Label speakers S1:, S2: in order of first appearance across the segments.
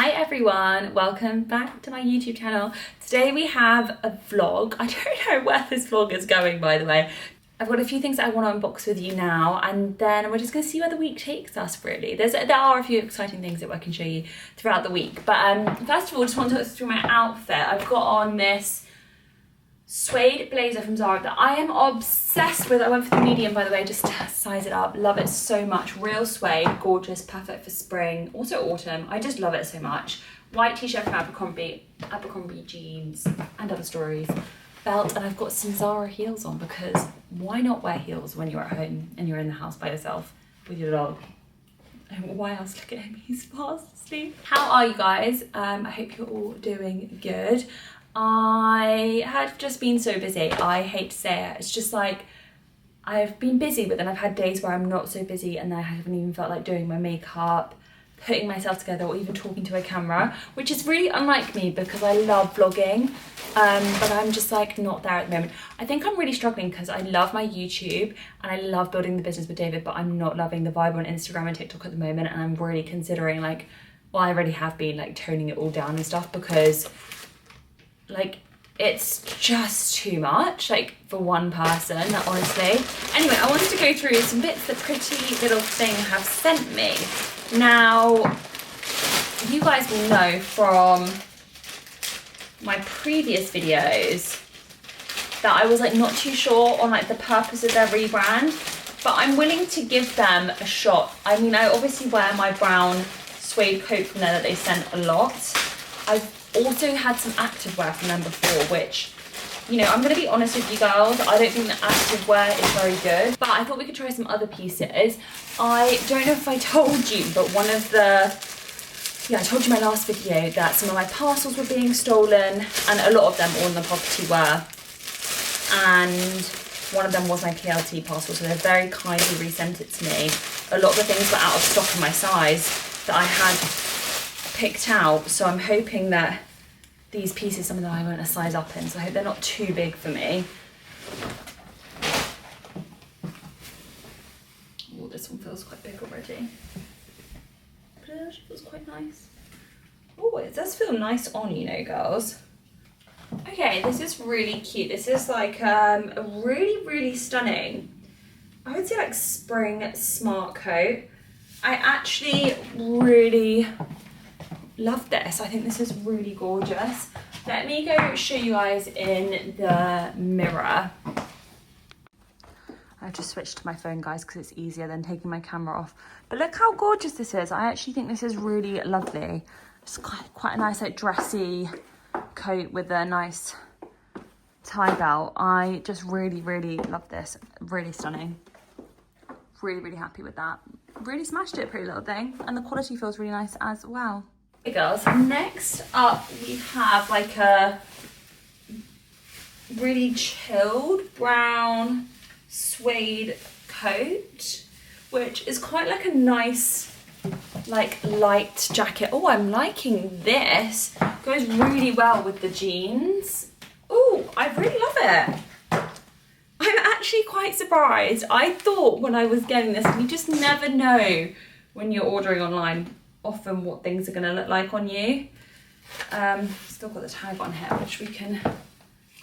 S1: Hi everyone, welcome back to my YouTube channel. Today we have a vlog. I don't know where this vlog is going, by the way. I've got a few things that I want to unbox with you now, and then we're just going to see where the week takes us, really. There are a few exciting things that I can show you throughout the week. But first of all, just want to talk through my outfit. I've got on this suede blazer from Zara that I am obsessed with. I went for the medium, by the way, just to size it up. Love it so much. Real suede, gorgeous, perfect for spring, also autumn. I just love it so much. White t-shirt from Abercrombie jeans and other stories. Belt, and I've got some Zara heels on because why not wear heels when you're at home and you're in the house by yourself with your dog? Why else look at him, he's fast asleep. How are you guys? I hope you're all doing good. I have just been so busy. I hate to say it. It's just like I've been busy, but then I've had days where I'm not so busy and I haven't even felt like doing my makeup, putting myself together, or even talking to a camera, which is really unlike me because I love vlogging, but I'm just like not there at the moment. I think I'm really struggling because I love my YouTube and I love building the business with David, but I'm not loving the vibe on Instagram and TikTok at the moment, and I'm really considering like, well, I already have been like toning it all down and stuff because like it's just too much like for one person, honestly. Anyway, I wanted to go through some bits that Pretty Little Thing have sent me. Now, you guys will know from my previous videos that I was like not too sure on like the purpose of their rebrand, but I'm willing to give them a shot. I mean, I obviously wear my brown suede coat from there that they sent a lot. I've also had some activewear from them before, which, you know, I'm going to be honest with you girls, I don't think the activewear is very good, but I thought we could try some other pieces. I don't know if I told you, but I told you in my last video that some of my parcels were being stolen, and a lot of them all in the property were, and one of them was my PLT parcel, so they very kindly resent it to me. A lot of the things were out of stock in my size that I had picked out, so I'm hoping that these pieces, some of them I went a size up in, so I hope they're not too big for me. Oh, this one feels quite big already, but it actually feels quite nice. Oh, it does feel nice on, you know, girls. Okay, this is really cute. This is like a really stunning, I would say like spring smart coat. I actually really love this. I think this is really gorgeous. Let me go show you guys in the mirror. I just switched to my phone, guys, because it's easier than taking my camera off. But look how gorgeous this is. I actually think this is really lovely. It's quite a nice like dressy coat with a nice tie belt. I just really love this. Really stunning. Really happy with that. Really smashed it, Pretty Little Thing. And the quality feels really nice as well. Hey girls, next up we have like a really chilled brown suede coat, which is quite like a nice like light jacket. Oh, I'm liking this. Goes really well with the jeans. Oh, I really love it. I'm actually quite surprised. I thought when I was getting this, you just never know when you're ordering online often what things are going to look like on you. Still got the tag on here, which we can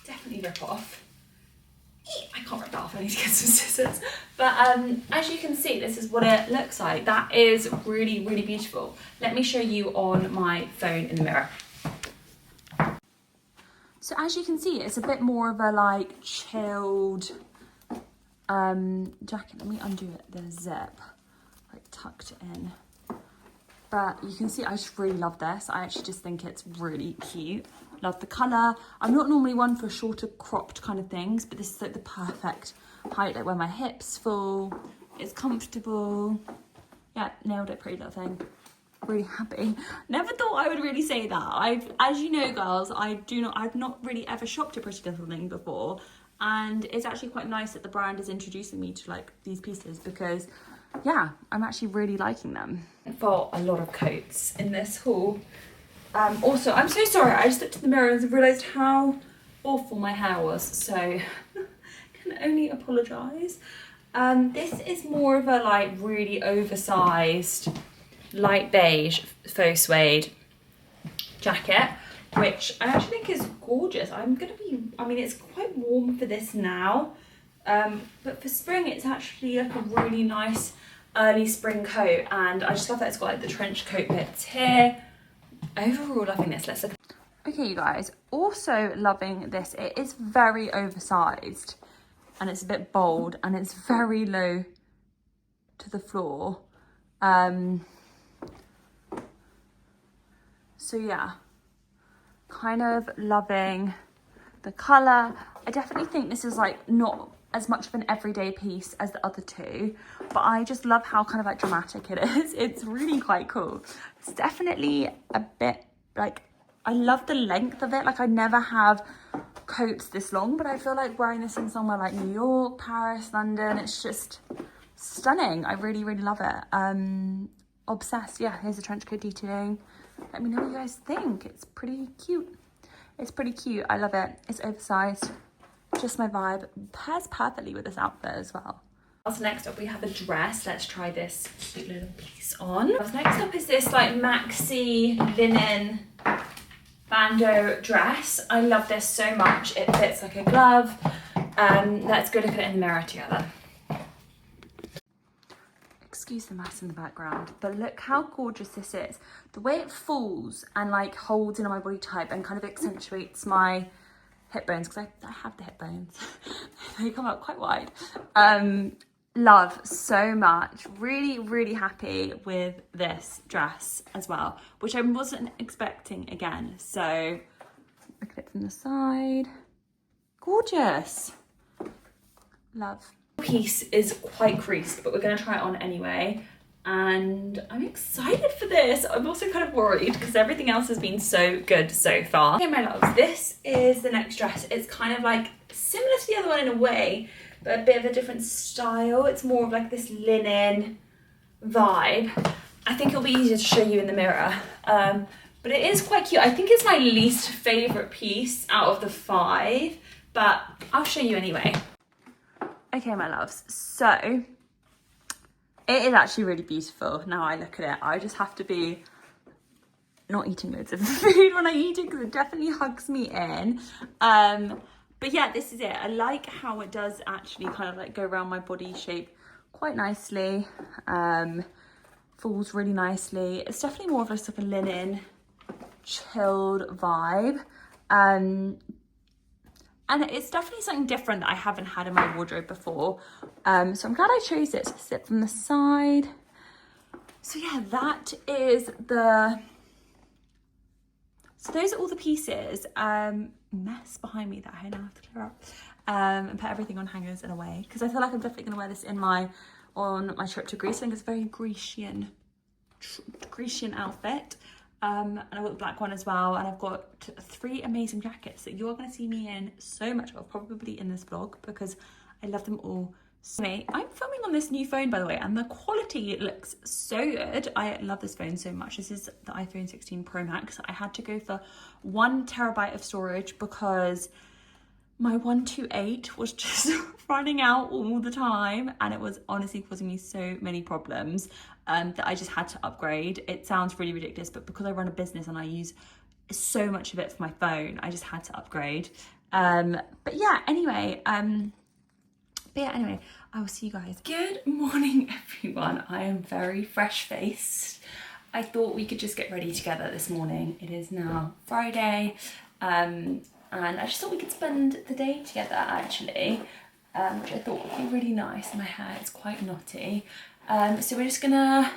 S1: definitely rip off. I can't rip that off, I need to get some scissors. But as you can see, this is what it looks like. That is really beautiful. Let me show you on my phone in the mirror. So as you can see, it's a bit more of a like chilled jacket. Let me undo it, the zip, like tucked in. But you can see I just really love this. I actually just think it's really cute. Love the colour. I'm not normally one for shorter cropped kind of things, but this is like the perfect height, like where my hips fall. It's comfortable. Yeah, nailed it, Pretty Little Thing. Really happy. Never thought I would really say that. As you know, girls, I've not really ever shopped a Pretty Little Thing before, and it's actually quite nice that the brand is introducing me to like these pieces because yeah, I'm actually really liking them. For a lot of coats in this haul. Also, I'm so sorry, I just looked in the mirror and realised how awful my hair was, so I can only apologise. This is more of a like really oversized light beige faux suede jacket, which I actually think is gorgeous. I mean, it's quite warm for this now, but for spring it's actually like a really nice early spring coat, and I just love that it's got like the trench coat bits here. Overall loving this. Let's look. Okay, you guys, also loving this. It is very oversized and it's a bit bold and it's very low to the floor. So yeah, kind of loving the colour. I definitely think this is like not as much of an everyday piece as the other two, but I just love how kind of like dramatic it is. It's really quite cool. It's definitely a bit like, I love the length of it. Like I never have coats this long, but I feel like wearing this in somewhere like New York, Paris, London, it's just stunning. I really, really love it. Obsessed. Yeah, here's the trench coat detailing. Let me know what you guys think. It's pretty cute. It's pretty cute. I love it. It's oversized. Just my vibe. Pairs perfectly with this outfit as well. So next up we have a dress. Let's try this cute little piece on. Next up is this like maxi linen bandeau dress. I love this so much. It fits like a glove. Let's go look at it in the mirror together. Excuse the mess in the background, but look how gorgeous this is. The way it falls and like holds in on my body type and kind of accentuates my hip bones, because I have the hip bones. They come out quite wide. Love so much. Really, really happy with this dress as well, which I wasn't expecting again. So look at it from the side. Gorgeous. Love. Piece is quite creased, but we're going to try it on anyway, and I'm excited for this. I'm also kind of worried because everything else has been so good so far. Okay, my loves, this is the next dress. It's kind of like similar to the other one in a way, but a bit of a different style. It's more of like this linen vibe. I think it'll be easier to show you in the mirror, but it is quite cute. I think it's my least favorite piece out of the 5, but I'll show you anyway. Okay, my loves, so it is actually really beautiful. Now I look at it, I just have to be not eating loads of food when I eat it because it definitely hugs me in. But yeah, this is it. I like how it does actually kind of like go around my body shape quite nicely. Falls really nicely. It's definitely more of like a linen chilled vibe. And it's definitely something different that I haven't had in my wardrobe before. So I'm glad I chose it to sit from the side. So yeah, that is the... So those are all the pieces. Mess behind me that I now have to clear up. And put everything on hangers and away. Because I feel like I'm definitely going to wear this on my trip to Greece. I think it's a very Grecian outfit. And I've got the black one as well, and I've got 3 amazing jackets that you're going to see me in so much of, probably in this vlog, because I love them all. So I'm filming on this new phone, by the way, and the quality looks so good. I love this phone so much. This is the iPhone 16 Pro Max. I had to go for 1 terabyte of storage because my 128 was just running out all the time, and it was honestly causing me so many problems that I just had to upgrade. It sounds really ridiculous, but because I run a business and I use so much of it for my phone, I just had to upgrade. But yeah, anyway, I will see you guys. Good morning, everyone. I am very fresh-faced. I thought we could just get ready together this morning. It is now Friday, and I just thought we could spend the day together, actually, which I thought would be really nice. My hair is quite knotty. So we're just gonna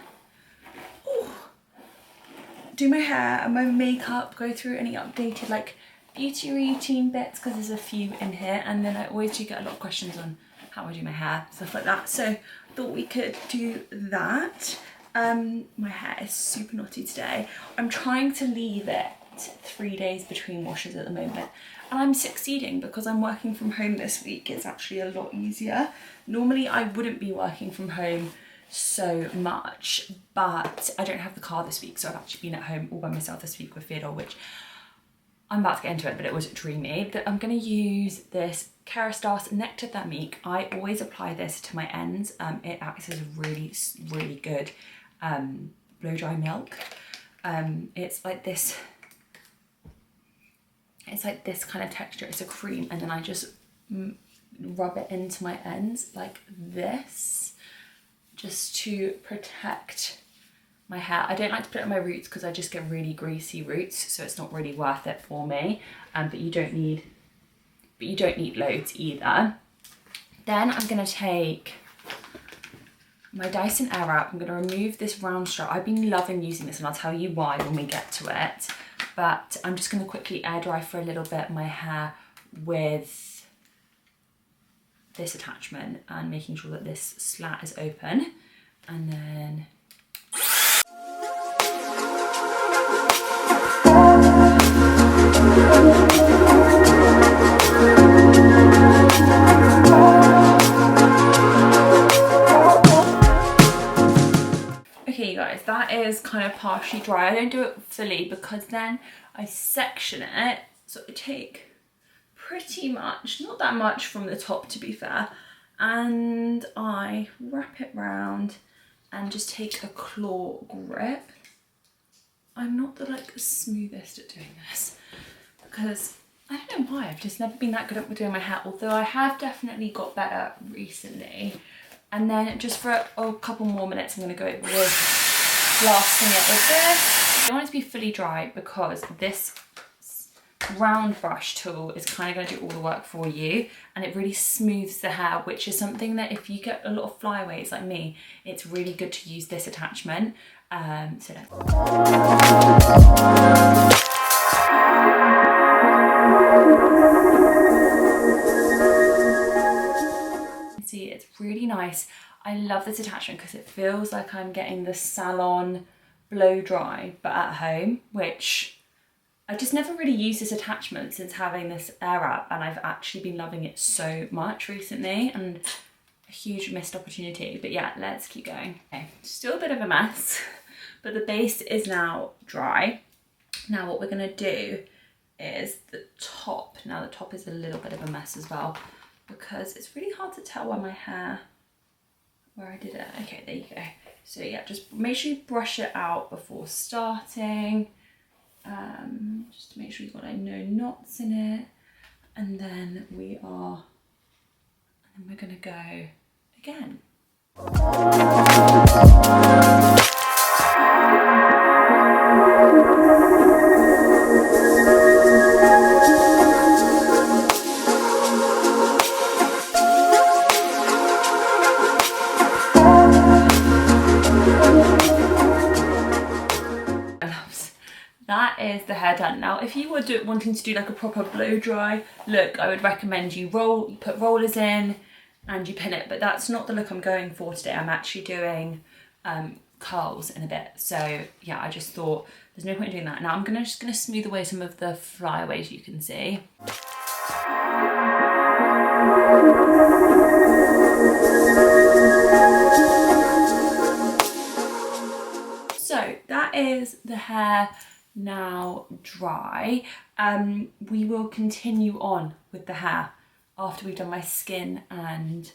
S1: do my hair and my makeup, go through any updated like beauty routine bits, because there's a few in here, and then I always do get a lot of questions on how I do my hair, stuff like that. So I thought we could do that. My hair is super knotty today. I'm trying to leave it 3 days between washes at the moment, and I'm succeeding because I'm working from home this week. It's actually a lot easier. Normally I wouldn't be working from home so much, but I don't have the car this week, so I've actually been at home all by myself this week with Theodore, which I'm about to get into it, but it was dreamy. I'm going to use this Kerastase Nectar Thermique. I always apply this to my ends. It acts as a really, really good blow dry milk. It's like this It's like this kind of texture. It's a cream, and then I just rub it into my ends like this, just to protect my hair. I don't like to put it on my roots because I just get really greasy roots, so it's not really worth it for me. But you don't need loads either. Then I'm gonna take my Dyson Airwrap. I'm gonna remove this round strap. I've been loving using this, and I'll tell you why when we get to it. But I'm just gonna quickly air dry for a little bit my hair with this attachment and making sure that this slat is open. And then okay, you guys, that is kind of partially dry. I don't do it fully because then I section it. So I take pretty much, not that much from the top to be fair, and I wrap it round and just take a claw grip. I'm not the smoothest at doing this because I don't know why, I've just never been that good at doing my hair, although I have definitely got better recently. And then just for a couple more minutes, I'm going to go with blasting it with this. I don't want it to be fully dry because this round brush tool is kind of going to do all the work for you, and it really smooths the hair, which is something that if you get a lot of flyaways like me, it's really good to use this attachment. So see, it's really nice. I love this attachment because it feels like I'm getting the salon blow dry but at home, which I just never really used this attachment since having this Airwrap, and I've actually been loving it so much recently, and a huge missed opportunity. But yeah, let's keep going. Okay, still a bit of a mess, but the base is now dry. Now what we're gonna do is the top. Now the top is a little bit of a mess as well because it's really hard to tell where I did it. Okay, there you go. So yeah, just make sure you brush it out before starting. Just to make sure you've got no knots in it. And then we're gonna go again. That is the hair done. Now, if you were wanting to do like a proper blow dry look, I would recommend you put rollers in and you pin it, but that's not the look I'm going for today. I'm actually doing curls in a bit. So yeah, I just thought there's no point in doing that. Now I'm just gonna smooth away some of the flyaways you can see. So that is the hair now dry. We will continue on with the hair after we've done my skin and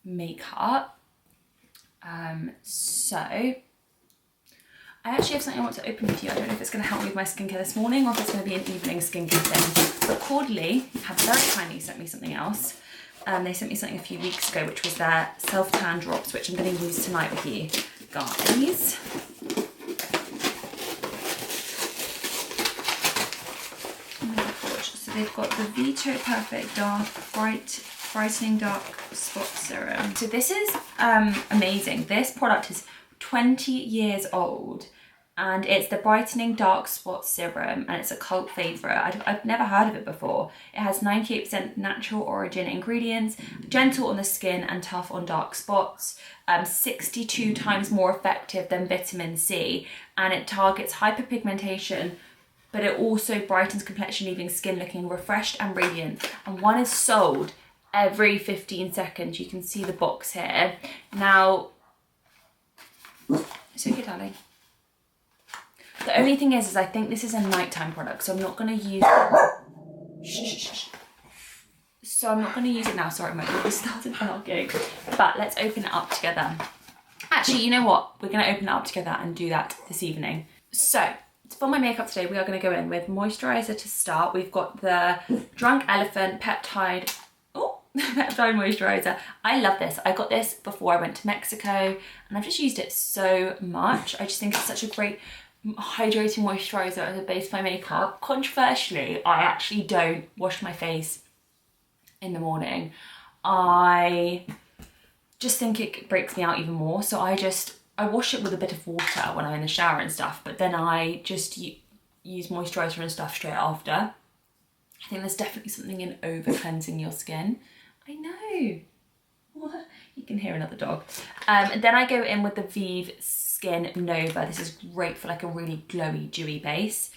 S1: makeup. So I actually have something I want to open with you. I don't know if it's going to help me with my skincare this morning or if it's going to be an evening skincare thing. But Cordley have very kindly sent me something else. They sent me something a few weeks ago, which was their self-tan drops, which I'm going to use tonight with you guys. So they've got the Veto Perfect Brightening Dark Spot Serum. So this is amazing. This product is 20 years old and it's the Brightening Dark Spot Serum and it's a cult favourite. I've never heard of it before. It has 98% natural origin ingredients, gentle on the skin and tough on dark spots, 62 times more effective than vitamin C, and it targets hyperpigmentation, but it also brightens complexion, leaving skin looking refreshed and radiant. And one is sold every 15 seconds. You can see the box here. Now, it's okay, darling. The only thing is I think this is a nighttime product, so I'm not gonna use it. So I'm not gonna use it now. Sorry, my daughter started barking. But let's open it up together. Actually, you know what? We're gonna open it up together and do that this evening. So, for my makeup today, we are going to go in with moisturiser to start. We've got the Drunk Elephant Peptide, Peptide moisturiser. I love this. I got this before I went to Mexico and I've just used it so much. I just think it's such a great hydrating moisturiser as a base for my makeup. Controversially, I actually don't wash my face in the morning. I just think it breaks me out even more. So I wash it with a bit of water when I'm in the shower and stuff, but then I just use moisturiser and stuff straight after. I think there's definitely something in over cleansing your skin. I know. What? You can hear another dog. And then I go in with the Vive Skin Nova. This is great for like a really glowy, dewy base.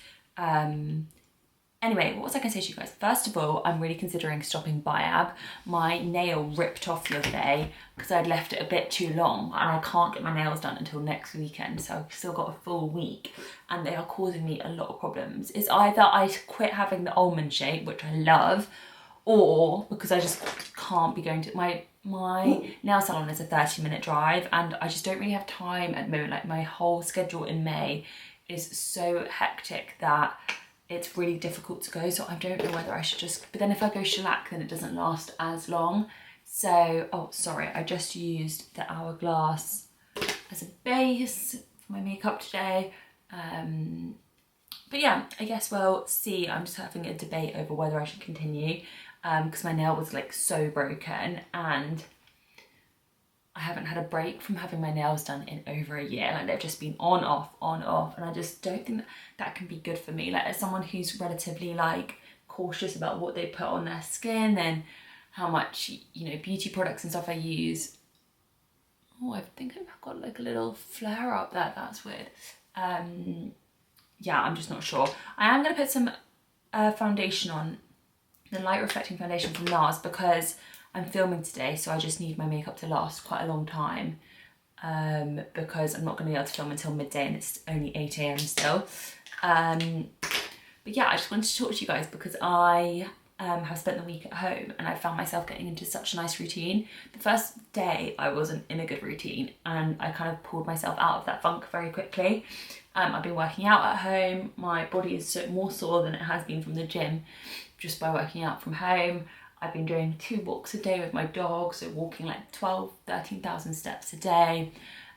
S1: Anyway, what was I going to say to you guys? First of all, I'm really considering stopping Biab. My nail ripped off the other day because I'd left it a bit too long and I can't get my nails done until next weekend. So I've still got a full week and they are causing me a lot of problems. It's either I quit having the almond shape, which I love, or because I just can't be going to... My nail salon is a 30-minute drive and I just don't really have time at the moment. Like my whole schedule in May is so hectic that it's really difficult to go, so I don't know whether I should just... But then if I go shellac, then it doesn't last as long. So, oh, sorry, I just used the Hourglass as a base for my makeup today. But yeah, I guess we'll see. I'm just having a debate over whether I should continue because my nail was like so broken and I haven't had a break from having my nails done in over a year. Like they've just been on, off. And I just don't think that can be good for me. Like as someone who's relatively like cautious about what they put on their skin and how much, you know, beauty products and stuff I use. Oh, I think I've got like a little flare up there. That's weird. Yeah, I'm just not sure. I am going to put some foundation on, the light reflecting foundation from NARS because I'm filming today, so I just need my makeup to last quite a long time because I'm not going to be able to film until midday and it's only 8 AM still. But yeah, I just wanted to talk to you guys because I have spent the week at home and I found myself getting into such a nice routine. The first day I wasn't in a good routine and I kind of pulled myself out of that funk very quickly. I've been working out at home. My body is more sore than it has been from the gym just by working out from home. I've been doing 2 walks a day with my dog, so walking like 13,000 steps a day.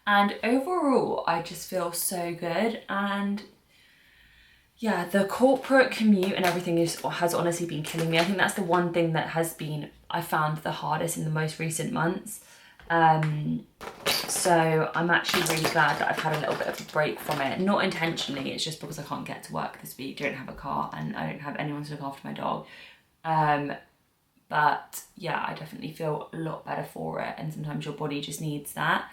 S1: And overall, I just feel so good. And yeah, the corporate commute and everything has honestly been killing me. I think that's the one thing that I found the hardest in the most recent months. So I'm actually really glad that I've had a little bit of a break from it. Not intentionally, it's just because I can't get to work this week, don't have a car, and I don't have anyone to look after my dog. But yeah, I definitely feel a lot better for it, and sometimes your body just needs that.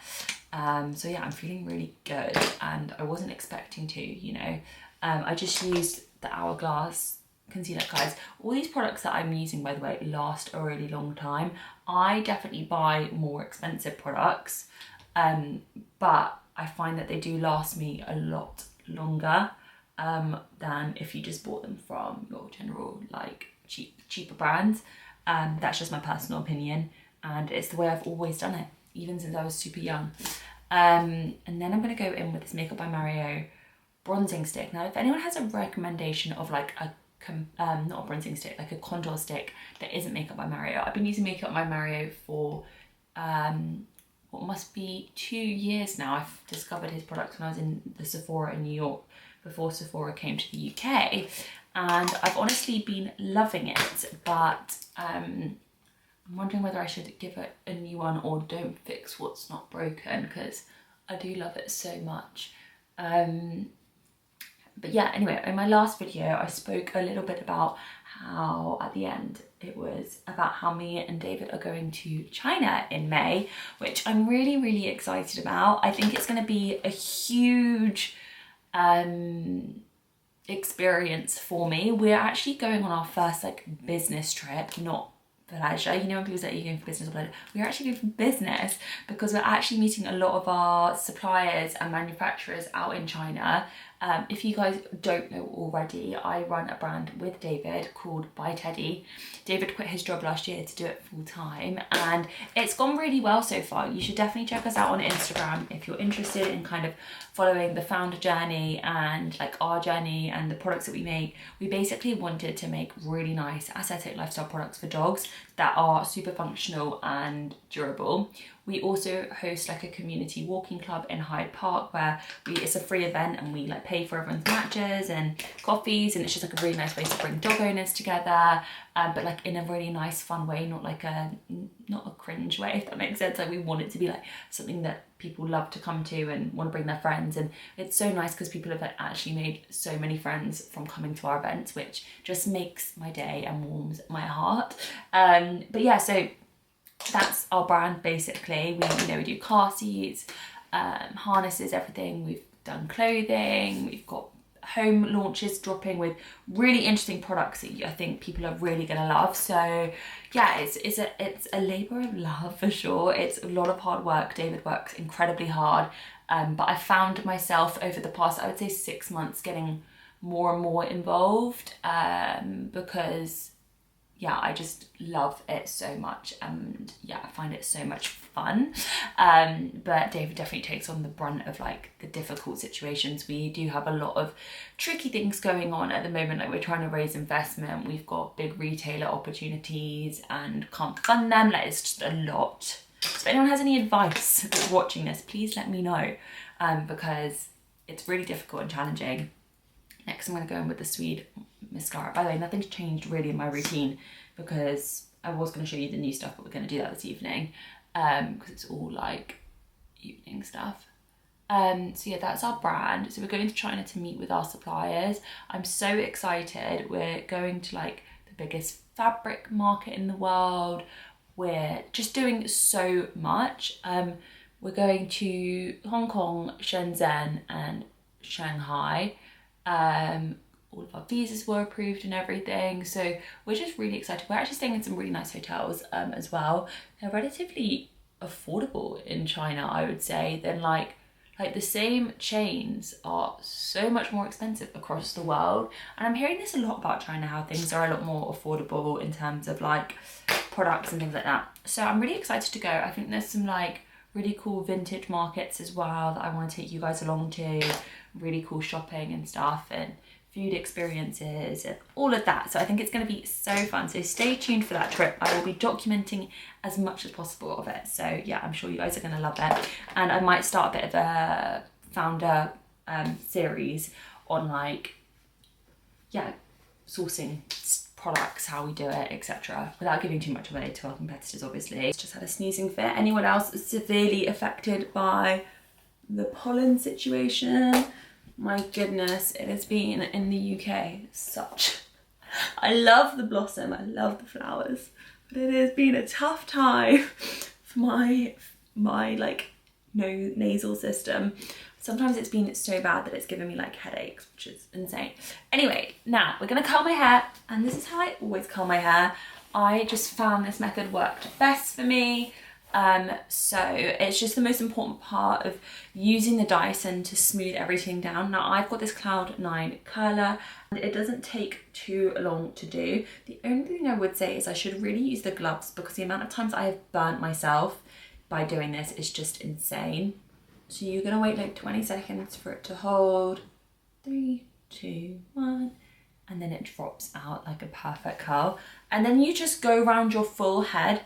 S1: So yeah, I'm feeling really good, and I wasn't expecting to, you know. I just used the Hourglass concealer, guys. All these products that I'm using, by the way, last a really long time. I definitely buy more expensive products, but I find that they do last me a lot longer than if you just bought them from your general like cheaper brands. That's just my personal opinion, and it's the way I've always done it, even since I was super young. And then I'm going to go in with this Makeup by Mario bronzing stick. Now, if anyone has a recommendation of like not a bronzing stick, like a contour stick that isn't Makeup by Mario. I've been using Makeup by Mario for what must be 2 years now. I've discovered his products when I was in the Sephora in New York before Sephora came to the UK, and I've honestly been loving it, but I'm wondering whether I should give it a new one or don't fix what's not broken, because I do love it so much. But yeah, anyway, in my last video, I spoke a little bit about how at the end it was about how me and David are going to China in May, which I'm really, really excited about. I think it's going to be a huge experience for me. We're actually going on our first like business trip, not for leisure. You know when people say you're going for business or pleasure, we're actually going for business because we're actually meeting a lot of our suppliers and manufacturers out in China. If you guys don't know already, I run a brand with David called By Teddy. David quit his job last year to do it full time, and it's gone really well so far. You should definitely check us out on Instagram if you're interested in kind of following the founder journey and like our journey and the products that we make. We basically wanted to make really nice aesthetic lifestyle products for dogs that are super functional and durable. We also host like a community walking club in Hyde Park where it's a free event and we like pay for everyone's matches and coffees, and it's just like a really nice way to bring dog owners together, but like in a really nice fun way, not a cringe way, if that makes sense. Like we want it to be like something that people love to come to and want to bring their friends, and it's so nice because people have actually made so many friends from coming to our events, which just makes my day and warms my heart. But yeah, so that's our brand basically. We do car seats, harnesses, everything. We've done clothing, we've got home launches dropping with really interesting products that I think people are really gonna love. So yeah, it's a labor of love for sure. It's a lot of hard work. David works incredibly hard, but I found myself over the past, I would say 6 months, getting more and more involved, because yeah, I just love it so much, and yeah, I find it so much fun. But David definitely takes on the brunt of like the difficult situations. We do have a lot of tricky things going on at the moment, like we're trying to raise investment, we've got big retailer opportunities and can't fund them, like it's just a lot. So if anyone has any advice that's watching this, please let me know, because it's really difficult and challenging. Next, I'm going to go in with the Swede mascara. By the way, nothing's changed really in my routine because I was going to show you the new stuff, but we're going to do that this evening, because it's all like evening stuff. So yeah, that's our brand. So we're going to China to meet with our suppliers. I'm so excited. We're going to like the biggest fabric market in the world. We're just doing so much. We're going to Hong Kong, Shenzhen and Shanghai. All of our visas were approved and everything, so we're just really excited. We're actually staying in some really nice hotels as well. They're relatively affordable in China, I would say, than like the same chains are so much more expensive across the world. And I'm hearing this a lot about China, how things are a lot more affordable in terms of like products and things like that. So I'm really excited to go. I think there's some like really cool vintage markets as well that I want to take you guys along to, really cool shopping and stuff, and food experiences and all of that. So I think it's going to be so fun. So stay tuned for that trip. I will be documenting as much as possible of it. So yeah, I'm sure you guys are going to love it. And I might start a bit of a founder series on like, yeah, sourcing products, how we do it, etc., without giving too much away to our competitors, obviously. Just had a sneezing fit. Anyone else severely affected by the pollen situation? My goodness, it has been in the UK such... I love the blossom, I love the flowers, but it has been a tough time for my like nasal system. Sometimes it's been so bad that it's given me like headaches, which is insane. Anyway, now we're gonna curl my hair, and this is how I always curl my hair. I just found this method worked best for me. So it's just the most important part of using the Dyson to smooth everything down. Now I've got this Cloud9 curler and it doesn't take too long to do. The only thing I would say is I should really use the gloves, because the amount of times I have burnt myself by doing this is just insane. So you're gonna wait like 20 seconds for it to hold. 3, 2, 1. And then it drops out like a perfect curl. And then you just go around your full head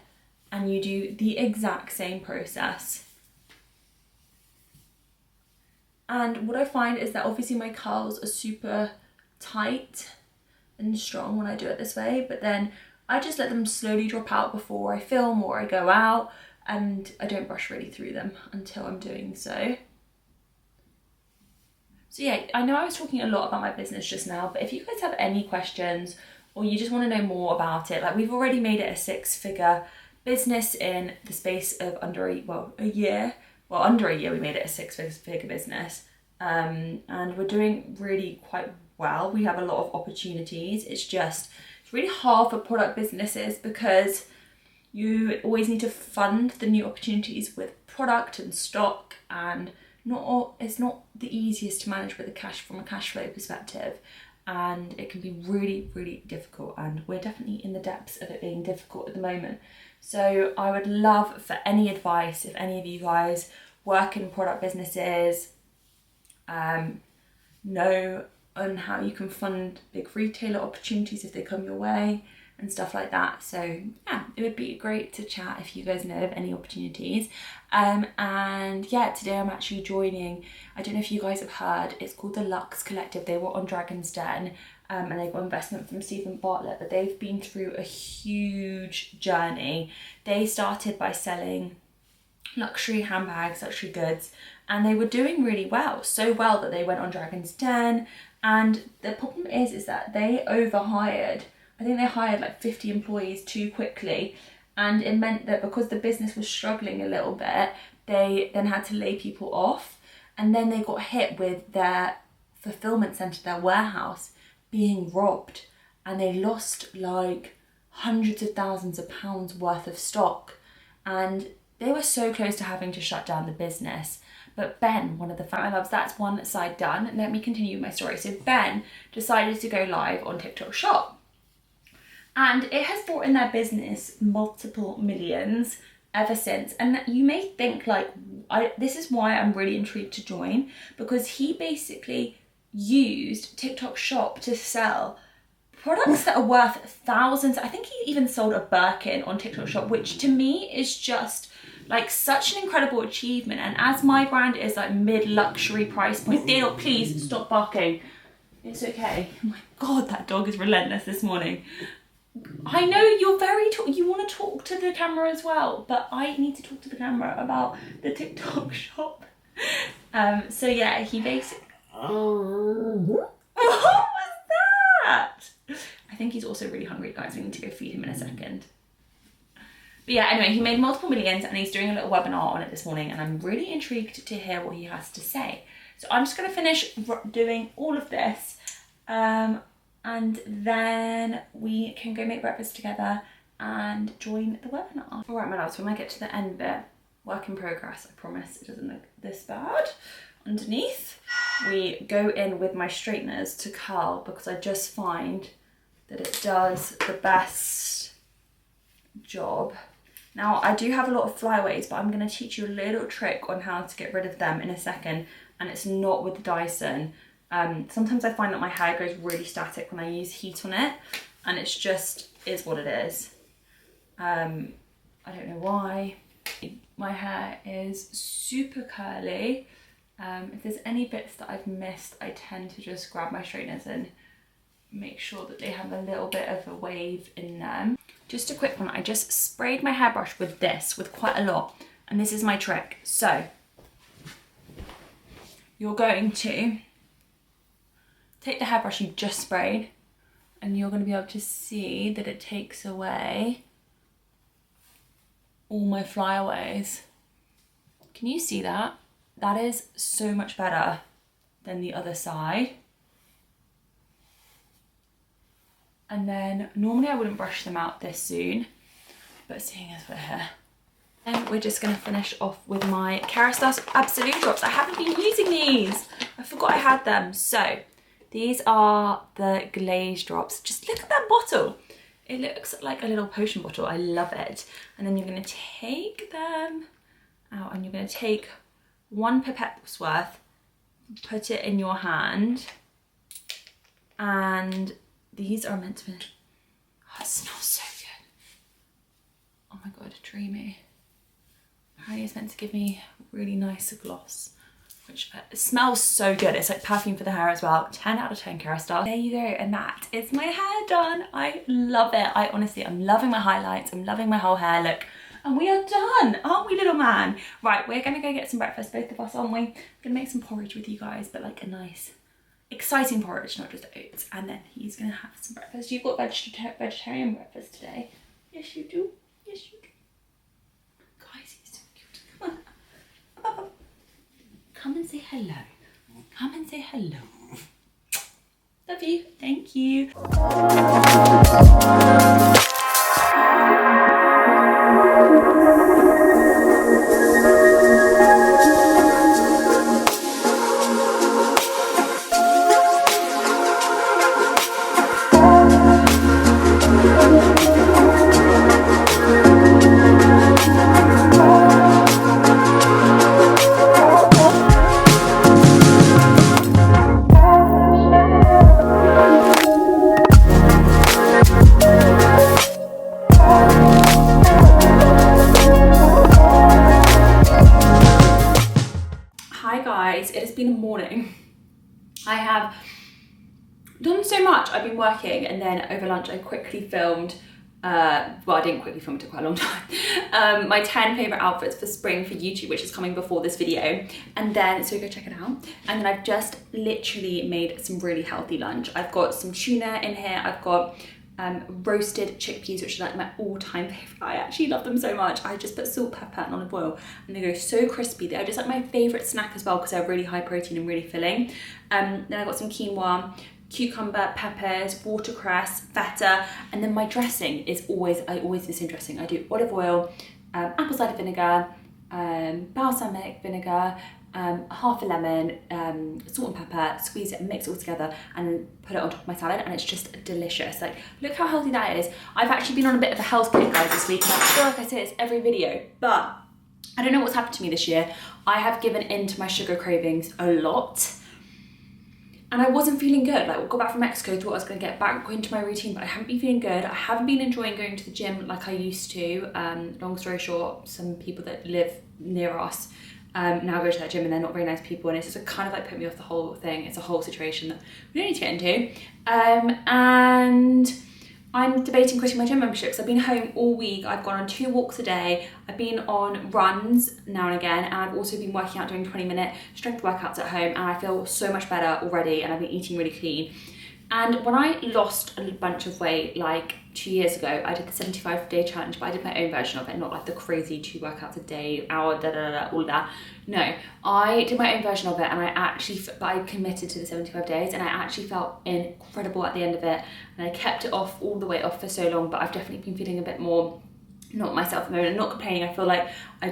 S1: and you do the exact same process. And what I find is that obviously my curls are super tight and strong when I do it this way, but then I just let them slowly drop out before I film or I go out, and I don't brush really through them until I'm doing so. So yeah, I know I was talking a lot about my business just now, but if you guys have any questions or you just want to know more about it, like we've already made it a 6-figure business in the space of under a year we made it a 6-figure business, and we're doing really quite well. We have a lot of opportunities. It's really hard for product businesses because you always need to fund the new opportunities with product and stock and it's not the easiest to manage with from a cash flow perspective, and it can be really, really difficult, and we're definitely in the depths of it being difficult at the moment. So I would love for any advice if any of you guys work in product businesses, know on how you can fund big retailer opportunities if they come your way and stuff like that. So yeah, it would be great to chat if you guys know of any opportunities. And yeah, today I'm actually joining, I don't know if you guys have heard, it's called the Luxe Collective. They were on Dragon's Den, and they got investment from Stephen Bartlett, but they've been through a huge journey. They started by selling luxury handbags, luxury goods, and they were doing really well, so well that they went on Dragon's Den. And the problem is that they overhired. I think they hired like 50 employees too quickly, and it meant that because the business was struggling a little bit, they then had to lay people off, and then they got hit with their fulfillment centre, their warehouse, being robbed, and they lost like hundreds of thousands of pounds worth of stock, and they were so close to having to shut down the business. But Ben, one of the family loves, that's one side done. Let me continue my story. So Ben decided to go live on TikTok Shop, and it has brought in their business multiple millions ever since. And you may think like, this is why I'm really intrigued to join, because he basically used TikTok Shop to sell products that are worth thousands. I think he even sold a Birkin on TikTok Shop, which to me is just like such an incredible achievement. And as my brand is like mid-luxury price point, Theo, please stop barking. It's okay. Oh my God, that dog is relentless this morning. I know you're you want to talk to the camera as well, but I need to talk to the camera about the TikTok Shop. So yeah, he basically... What was that? I think he's also really hungry, guys. We need to go feed him in a second. But yeah, anyway, he made multiple millions, and he's doing a little webinar on it this morning, and I'm really intrigued to hear what he has to say. So I'm just going to finish doing all of this, and then we can go make breakfast together and join the webinar. All right, my loves, when I get to the end bit, work in progress, I promise it doesn't look this bad. Underneath, we go in with my straighteners to curl, because I just find that it does the best job. Now, I do have a lot of flyaways, but I'm going to teach you a little trick on how to get rid of them in a second, and it's not with the Dyson. Sometimes I find that my hair goes really static when I use heat on it, and it's just is what it is. I don't know why. My hair is super curly. If there's any bits that I've missed, I tend to just grab my straighteners and make sure that they have a little bit of a wave in them. Just a quick one, I just sprayed my hairbrush with quite a lot, and this is my trick. So you're going to take the hairbrush you just sprayed, and you're going to be able to see that it takes away all my flyaways. Can you see that? That is so much better than the other side. And then normally I wouldn't brush them out this soon, but seeing as we're here, and we're just going to finish off with my Kerastase Absolute drops. I haven't been using these. I forgot I had them. So these are the glaze drops. Just look at that bottle. It looks like a little potion bottle. I love it. And then you're going to take them out, and you're going to take one pipette's worth, put it in your hand, and these are meant to be... Oh, it smells so good. Oh my God, dreamy. Apparently it's meant to give me really nice gloss, which smells so good. It's like perfume for the hair as well. 10 out of 10 Kerastase. There you go, and that is my hair done. I love it. I'm loving my highlights. I'm loving my whole hair look. And we are done, aren't we, little man? Right, we're gonna go get some breakfast, both of us, aren't we? We're gonna make some porridge with you guys, but like a nice, exciting porridge, not just oats. And then he's gonna have some breakfast. You've got vegetarian breakfast today. Yes, you do. Yes, you do. Guys, he's so cute. Come on. Come and say hello. Come and say hello. Love you. Thank you. done so much. I've been working, and then over lunch I quickly filmed, well, I didn't quickly film, it took quite a long time, my 10 favourite outfits for spring for YouTube, which is coming before this video. And then, so go check it out. And then I've just literally made some really healthy lunch. I've got some tuna in here, I've got roasted chickpeas, which are like my all-time favourite. I actually love them so much. I just put salt, pepper and olive oil and they go so crispy. They are just like my favourite snack as well because they're really high protein and really filling. Then I've got some quinoa, cucumber, peppers, watercress, feta, and then my dressing is I always do the same dressing. I do olive oil, apple cider vinegar, balsamic vinegar, half a lemon, salt and pepper, squeeze it and mix it all together and put it on top of my salad, and it's just delicious. Like, look how healthy that is. I've actually been on a bit of a health kick, guys, this week, and I feel like I say this every video, but I don't know what's happened to me this year. I have given in to my sugar cravings a lot. And I wasn't feeling good. Like, I got back from Mexico, thought I was gonna get back into my routine, but I haven't been feeling good. I haven't been enjoying going to the gym like I used to. Long story short, some people that live near us now go to that gym and they're not very nice people, and it's just kind of like put me off the whole thing. It's a whole situation that we don't need to get into. And I'm debating quitting my gym membership because I've been home all week. I've gone on 2 walks a day. I've been on runs now and again, and I've also been working out, doing 20-minute strength workouts at home, and I feel so much better already, and I've been eating really clean. And when I lost a bunch of weight like 2 years ago, I did the 75-day challenge, but I did my own version of it, not like the crazy 2 workouts a day, hour, all that. No, I did my own version of it, and I committed to the 75 days, and I actually felt incredible at the end of it. And I kept it off, all the way off for so long, but I've definitely been feeling a bit more not myself at the moment. I'm not complaining. I feel like I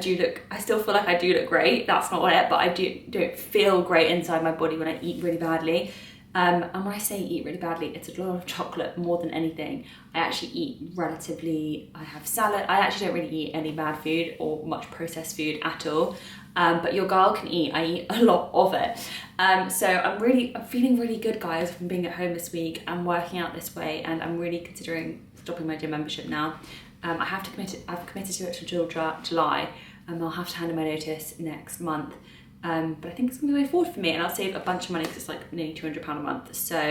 S1: still feel like I do look great. That's not it, but I don't feel great inside my body when I eat really badly. And when I say eat really badly, it's a lot of chocolate more than anything. I actually eat I have salad. I actually don't really eat any bad food or much processed food at all. But your girl can eat. I eat a lot of it. So I'm feeling really good, guys, from being at home this week and working out this way. And I'm really considering stopping my gym membership now. I've committed to it till July, and I'll have to hand in my notice next month. But I think it's gonna be the way forward for me, and I'll save a bunch of money because it's like nearly £200 a month. So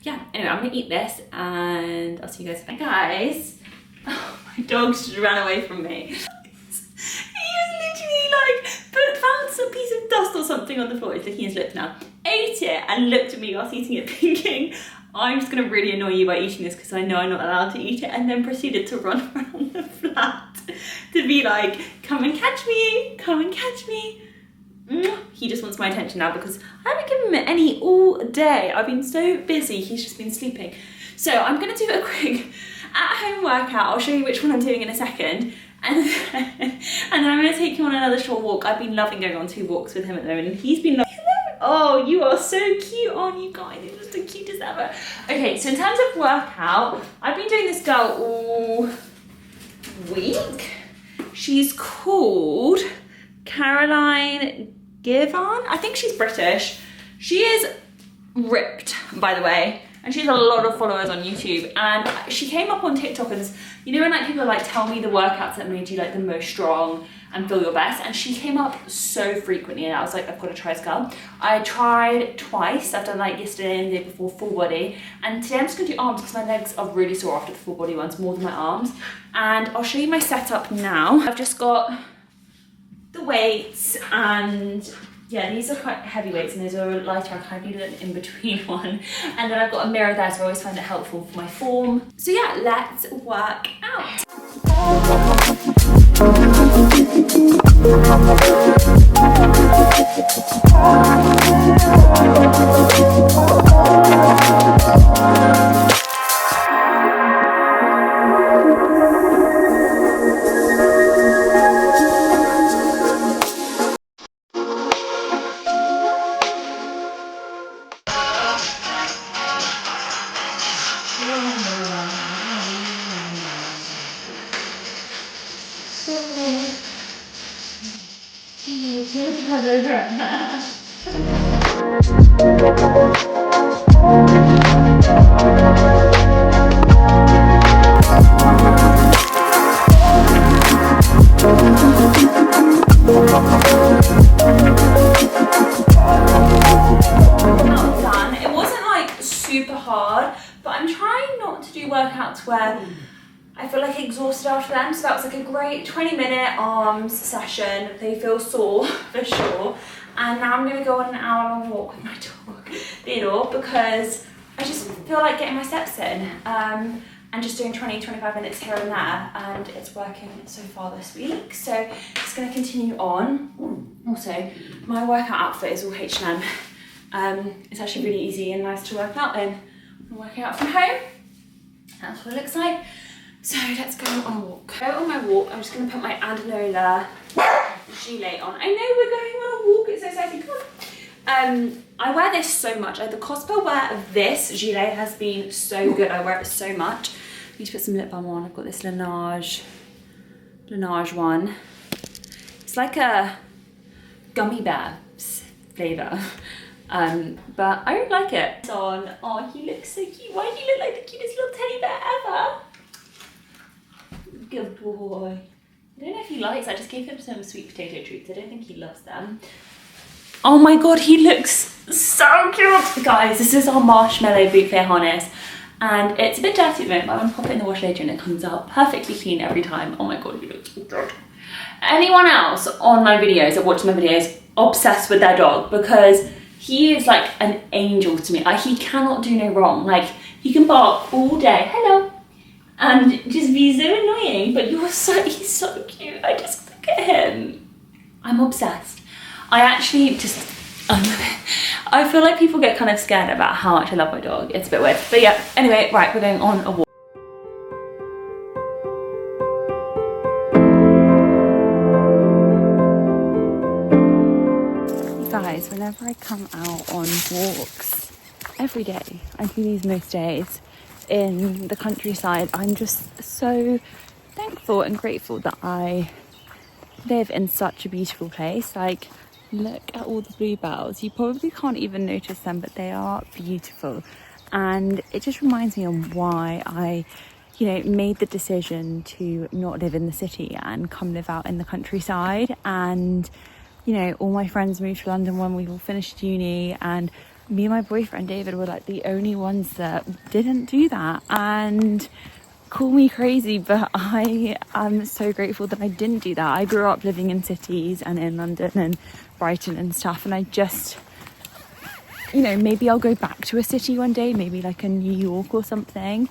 S1: yeah, anyway, I'm gonna eat this and I'll see you guys. Bye, guys. Oh, my dog just ran away from me. He was literally like, found some piece of dust or something on the floor. He's licking his lips now. Ate it and looked at me whilst eating it, thinking, I'm just gonna really annoy you by eating this because I know I'm not allowed to eat it, and then proceeded to run around the flat to be like, come and catch me, come and catch me. He just wants my attention now because I haven't given him any all day. I've been so busy, he's just been sleeping. So I'm gonna do a quick at-home workout. I'll show you which one I'm doing in a second. And then I'm gonna take him on another short walk. I've been loving going on 2 walks with him at the moment, and he's been loving. Oh, you are so cute, aren't you guys? You're just the cutest ever. Okay, so in terms of workout, I've been doing this girl all week. She's called Caroline Givan. I think she's British. She is ripped, by the way, and she has a lot of followers on YouTube. And she came up on TikTok as, you know, when like people are like, tell me the workouts that made you like the most strong and feel your best, and she came up so frequently, and I was like, I've got to try this girl. I tried twice. I've done like yesterday and the day before full body, and today I'm just gonna do arms because my legs are really sore after the full body ones, more than my arms. And I'll show you my setup now. I've just got the weights, and yeah, these are quite heavy weights, and those are lighter. I kind of need an in-between one. And then I've got a mirror there, so I always find it helpful for my form. So yeah, let's work out. hard, but I'm trying not to do workouts where I feel like exhausted after them. So that was like a great 20-minute arms session. They feel sore for sure. And now I'm gonna go on an hour-long walk with my dog, Theodore, because I just feel like getting my steps in. And just doing 20-25 minutes here and there, and it's working so far this week. So just gonna continue on. Also, my workout outfit is all H&M. It's actually really easy and nice to work out in. I'm working out from home. That's what it looks like. So let's go on a walk. Go on my walk, I'm just gonna put my Adenola gilet on. I know we're going on a walk, it's so exciting, come on. I wear this so much. Like the cost per wear of this gilet has been so good. I wear it so much. I need to put some lip balm on. I've got this Laneige one. It's like a gummy bear flavour. But I don't like it. It's on. Oh, you look so cute. Why do you look like the cutest little teddy bear ever? Good boy. I don't know if he likes. I just gave him some sweet potato treats. I don't think he loves them. Oh my god, he looks so cute! Guys, this is our marshmallow boucle harness. And it's a bit dirty at the moment, but I'm gonna pop it in the wash later and it comes out perfectly clean every time. Oh my god, he looks so good. Anyone else on my videos that watch my videos obsessed with their dog? Because he is like an angel to me. Like, he cannot do no wrong. Like, he can bark all day, hello, and just be so annoying, but he's so cute. I just look at him. I'm obsessed. I actually just, I feel like people get kind of scared about how much I love my dog. It's a bit weird. But yeah, anyway, right, we're going on a walk. You guys, whenever I come out on walks, every day, I do these most days in the countryside, I'm just so thankful and grateful that I live in such a beautiful place. Like, look at all the bluebells. You probably can't even notice them, but they are beautiful. And it just reminds me of why I, made the decision to not live in the city and come live out in the countryside. And, all my friends moved to London when we all finished uni, and me and my boyfriend David were like the only ones that didn't do that. And call me crazy, but I am so grateful that I didn't do that. I grew up living in cities and in London and Brighton and stuff, and I just, maybe I'll go back to a city one day, maybe like a New York or something,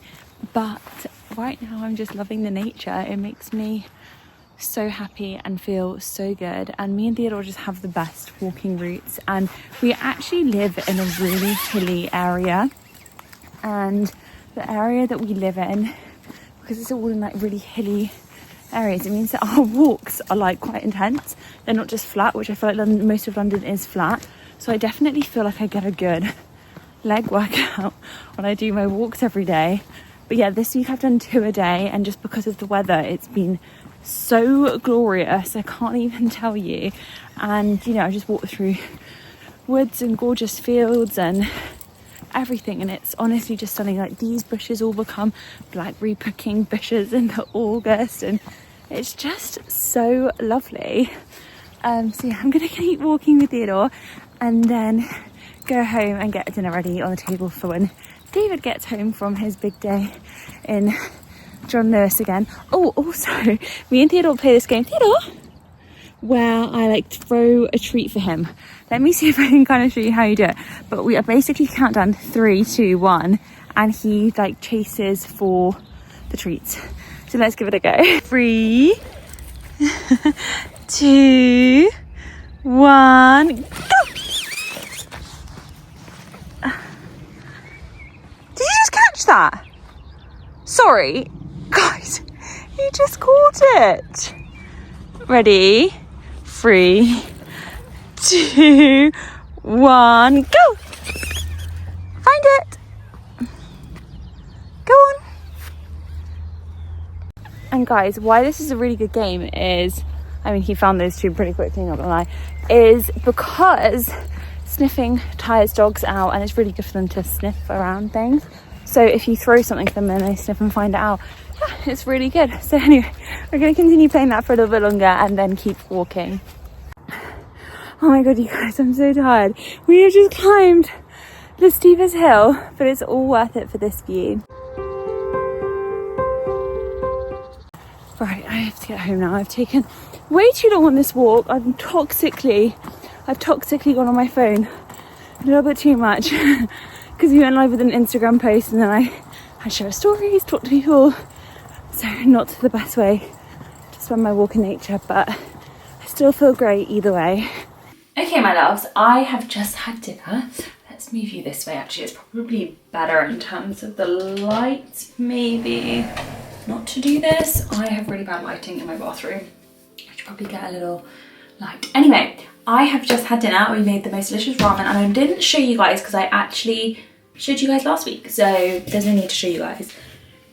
S1: but right now I'm just loving the nature. It makes me so happy and feel so good. And me and Theodore just have the best walking routes, and we actually live in a really hilly area, and the area that we live in, because it's all in like really hilly areas, it means that our walks are like quite intense. They're not just flat, which I feel like most of London is flat. So I definitely feel like I get a good leg workout when I do my walks every day. But yeah, this week I've done 2 a day, and just because of the weather, it's been so glorious, I can't even tell you. And I just walked through woods and gorgeous fields and everything, and it's honestly just stunning. Like, these bushes all become blackberry pumpkin bushes in the August, and it's just so lovely. So yeah, I'm gonna keep walking with Theodore and then go home and get dinner ready on the table for when David gets home from his big day in John Lewis again. Oh, also, me and Theodore play this game, Theodore, where I like throw a treat for him. Let me see if I can kind of show you how you do it. But we are basically count down 3, 2, 1, and he like chases for the treats. So let's give it a go. 3, 2, 1, go! Did you just catch that? Sorry, guys, he just caught it. Ready? 3, 2, 1, go! Find it! Go on! And guys, why this is a really good game is, he found those 2 pretty quickly, not gonna lie, is because sniffing tires dogs out, and it's really good for them to sniff around things. So if you throw something to them and they sniff and find it out, yeah, it's really good. So anyway, we're going to continue playing that for a little bit longer and then keep walking. Oh my god, you guys, I'm so tired. We have just climbed the steepest hill, but it's all worth it for this view. Right, I have to get home now. I've taken way too long on this walk. I've toxically gone on my phone a little bit too much because we went live with an Instagram post and then I share stories, talk to people. So not the best way to spend my walk in nature, but I still feel great either way. Okay, my loves, I have just had dinner. Let's move you this way. Actually, it's probably better in terms of the light, maybe. Not to do this. I have really bad lighting in my bathroom. I should probably get a little light. Anyway, I have just had dinner. We made the most delicious ramen and I didn't show you guys because I actually showed you guys last week. So there's no need to show you guys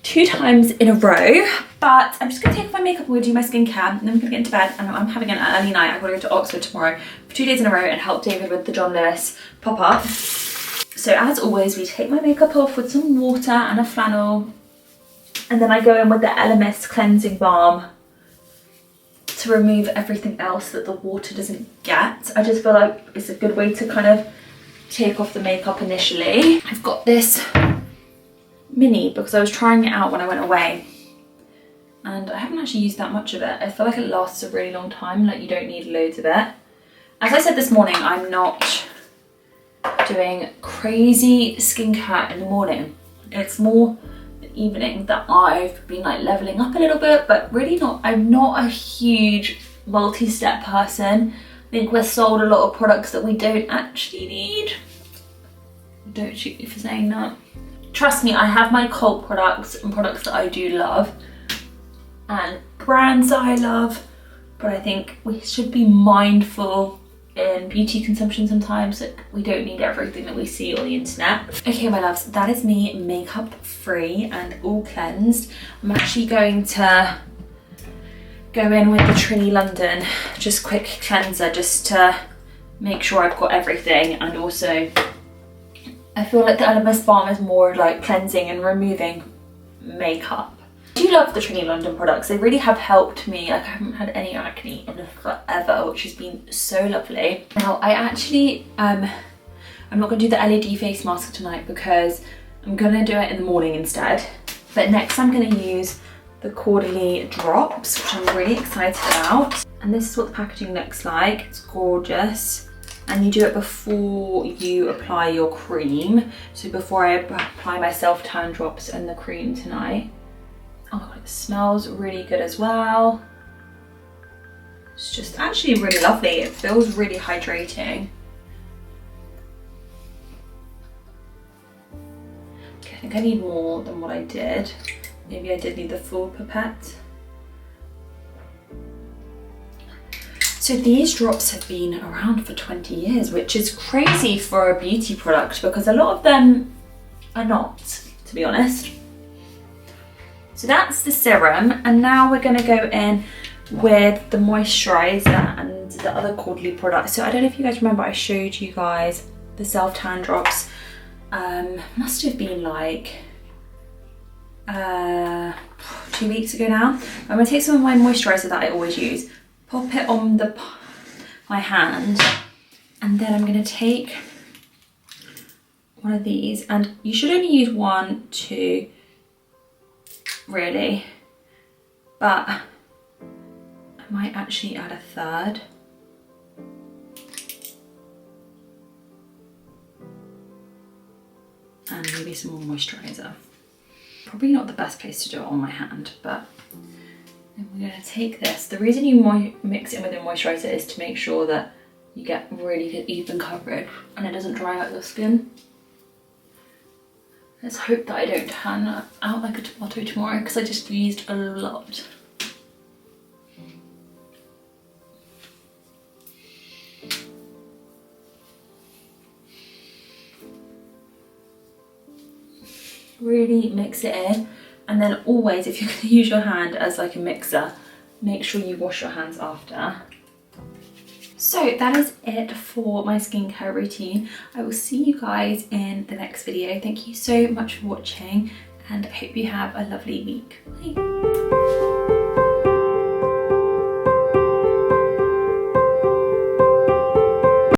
S1: 2 times in a row. But I'm just gonna take off my makeup, we're gonna do my skincare and then we're gonna get into bed and I'm having an early night. I've got to go to Oxford tomorrow for 2 days in a row and help David with the John Lewis pop-up. So as always, we take my makeup off with some water and a flannel. And then I go in with the Elemis cleansing balm to remove everything else that the water doesn't get. I just feel like it's a good way to kind of take off the makeup initially. I've got this mini because I was trying it out when I went away and I haven't actually used that much of it. I feel like it lasts a really long time, like you don't need loads of it. As I said this morning, I'm not doing crazy skincare in the morning. It's more evening that I've been like leveling up a little bit, but really not. I'm not a huge multi-step person. I think we're sold a lot of products that we don't actually need. Don't shoot me for saying that. Trust me, I have my cult products and products that I do love and brands that I love, but I think we should be mindful in beauty consumption sometimes. Like, we don't need everything that we see on the internet. Okay, my loves, that is me makeup free and all cleansed. I'm actually going to go in with the Trini London just quick cleanser just to make sure I've got everything, and also I feel like the Elemis balm is more like cleansing and removing makeup. I do love the Trini London products. They really have helped me. Like, I haven't had any acne in forever, which has been so lovely. Now, I actually, I'm not gonna do the LED face mask tonight because I'm gonna do it in the morning instead. But next I'm gonna use the Quarterly drops, which I'm really excited about. And this is what the packaging looks like. It's gorgeous. And you do it before you apply your cream. So before I apply my self-tan drops and the cream tonight. Oh, it smells really good as well. It's just actually really lovely. It feels really hydrating. Okay, I think I need more than what I did. Maybe I did need the full pipette. So these drops have been around for 20 years, which is crazy for a beauty product because a lot of them are not, to be honest. So that's the serum, and now we're going to go in with the moisturizer and the other Quarterly products. So I don't know if you guys remember, I showed you guys the self-tan drops. Must have been like 2 weeks ago now. I'm going to take some of my moisturizer that I always use, pop it on my hand, and then I'm going to take one of these, and you should only use 1, 2, really, but I might actually add a third. And maybe some more moisturizer. Probably not the best place to do it on my hand, but then we're going to take this. The reason you mix it with your moisturizer is to make sure that you get really good even coverage and it doesn't dry out your skin. Let's hope that I don't turn out like a tomato tomorrow because I just used a lot. Really mix it in, and then always, if you're going to use your hand as like a mixer, make sure you wash your hands after. So that is it for my skincare routine. I will see you guys in the next video. Thank you so much for watching and I hope you have a lovely week. Bye.